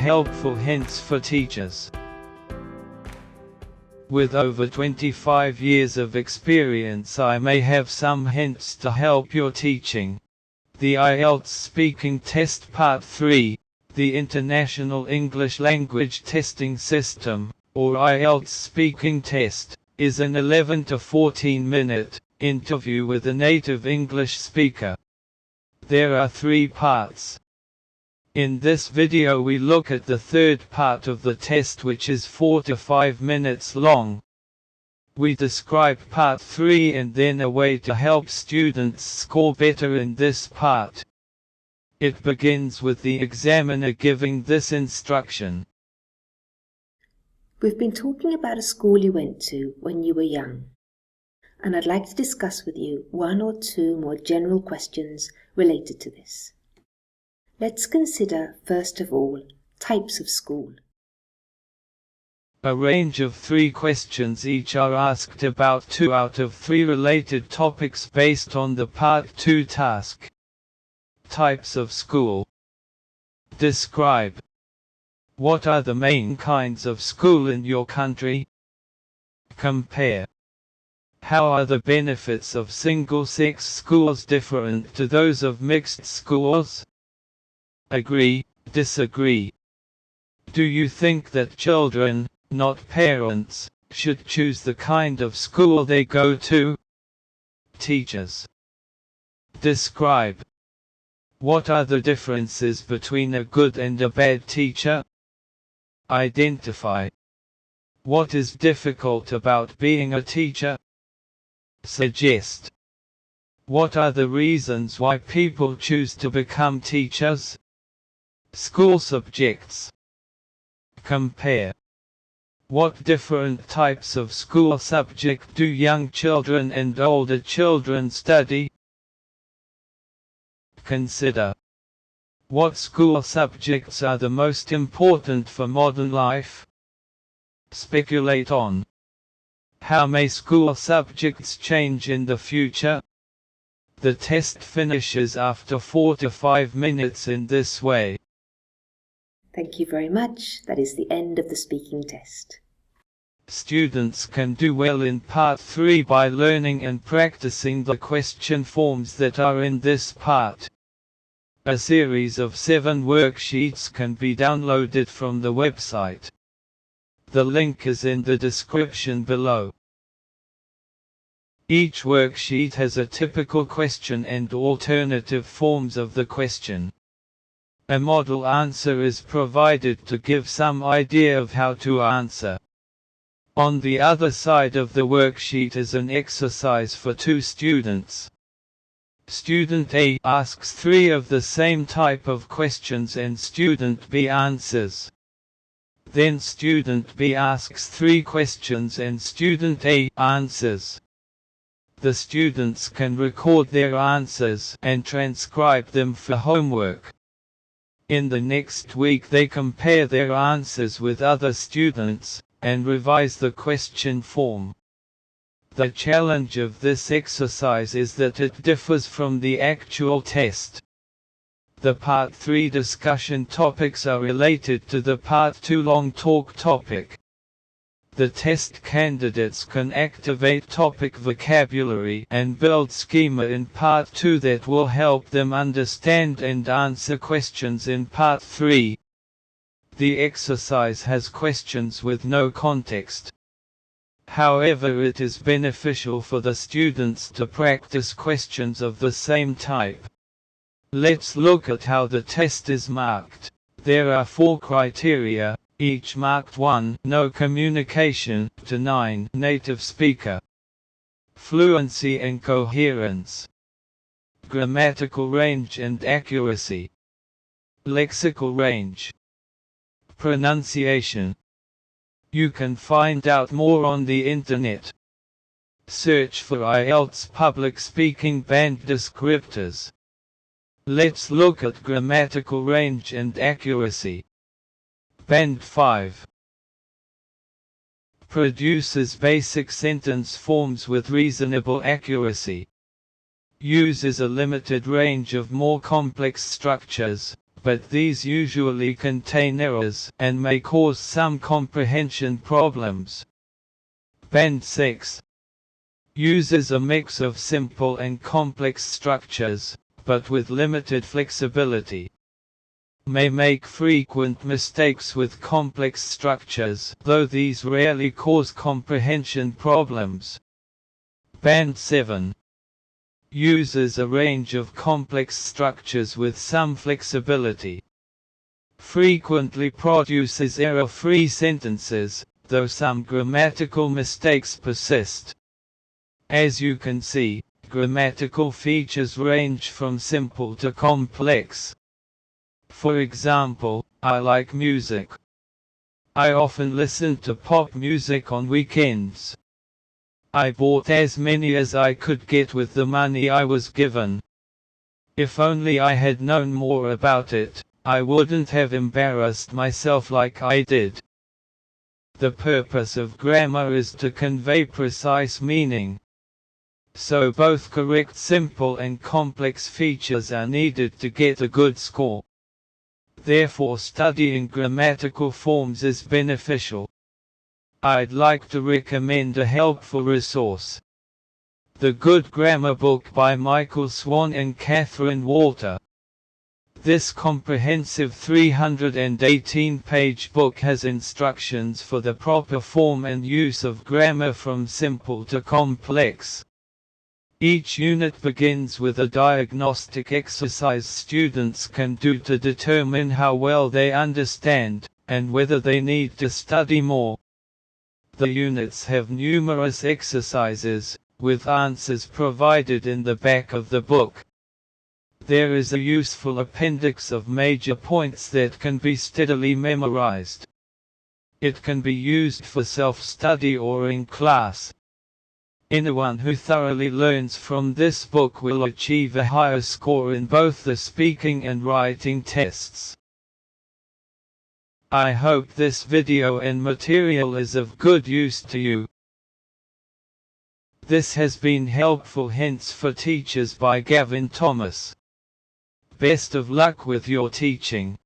helpful hints for teachers. With over 25 years of experience, I may have some hints to help your teaching. The IELTS Speaking Test Part 3, the International English Language Testing System, or IELTS Speaking Test, is an 11 to 14 minute interview with a native English speaker. There are 3 parts. In this video we look at the third part of the test, which is 4 to 5 minutes long. We describe part 3 and then a way to help students score better in this part. It begins with the examiner giving this instruction. We've been talking about a school you went to when you were young, and I'd like to discuss with you 1 or 2 more general questions related to this. Let's consider, first of all, types of school. A range of 3 questions each are asked about 2 out of 3 related topics based on the Part 2 task. Types of school. Describe. What are the main kinds of school in your country? Compare. How are the benefits of single-sex schools different to those of mixed schools? Agree, disagree. Do you think that children, not parents, should choose the kind of school they go to? Teachers. Describe. What are the differences between a good and a bad teacher? Identify. What is difficult about being a teacher? Suggest. What are the reasons why people choose to become teachers? School subjects. Compare. What different types of school subject do young children and older children study? Consider. What school subjects are the most important for modern life? Speculate on. How may school subjects change in the future? The test finishes after 4 to 5 minutes in this way. Thank you very much. That is the end of the speaking test. Students can do well in Part 3 by learning and practicing the question forms that are in this part. A series of 7 worksheets can be downloaded from the website. The link is in the description below. Each worksheet has a typical question and alternative forms of the question. A model answer is provided to give some idea of how to answer. On the other side of the worksheet is an exercise for 2 students. Student A asks 3 of the same type of questions and Student B answers. Then Student B asks 3 questions and Student A answers. The students can record their answers and transcribe them for homework. In the next week they compare their answers with other students, and revise the question form. The challenge of this exercise is that it differs from the actual test. The Part 3 discussion topics are related to the Part 2 long talk topic. The test candidates can activate topic vocabulary and build schema in Part 2 that will help them understand and answer questions in Part 3. The exercise has questions with no context. However, it is beneficial for the students to practice questions of the same type. Let's look at how the test is marked. There are 4 criteria, each marked 1, no communication, to 9, native speaker. Fluency and coherence. Grammatical range and accuracy. Lexical range. Pronunciation. You can find out more on the internet. Search for IELTS Public Speaking Band Descriptors. Let's look at grammatical range and accuracy. Band 5. Produces basic sentence forms with reasonable accuracy. Uses a limited range of more complex structures, but these usually contain errors and may cause some comprehension problems. Band 6 uses a mix of simple and complex structures, but with limited flexibility. May make frequent mistakes with complex structures, though these rarely cause comprehension problems. Band 7 uses a range of complex structures with some flexibility. Frequently produces error-free sentences, though some grammatical mistakes persist. As you can see, grammatical features range from simple to complex. For example, I like music. I often listen to pop music on weekends. I bought as many as I could get with the money I was given. If only I had known more about it, I wouldn't have embarrassed myself like I did. The purpose of grammar is to convey precise meaning. So both correct simple and complex features are needed to get a good score. Therefore, studying grammatical forms is beneficial. I'd like to recommend a helpful resource: The Good Grammar Book by Michael Swan and Catherine Walter. This comprehensive 318-page book has instructions for the proper form and use of grammar from simple to complex. Each unit begins with a diagnostic exercise students can do to determine how well they understand, and whether they need to study more. The units have numerous exercises, with answers provided in the back of the book. There is a useful appendix of major points that can be steadily memorized. It can be used for self-study or in class. Anyone who thoroughly learns from this book will achieve a higher score in both the speaking and writing tests. I hope this video and material is of good use to you. This has been Helpful Hints for Teachers by Gavin Thomas. Best of luck with your teaching.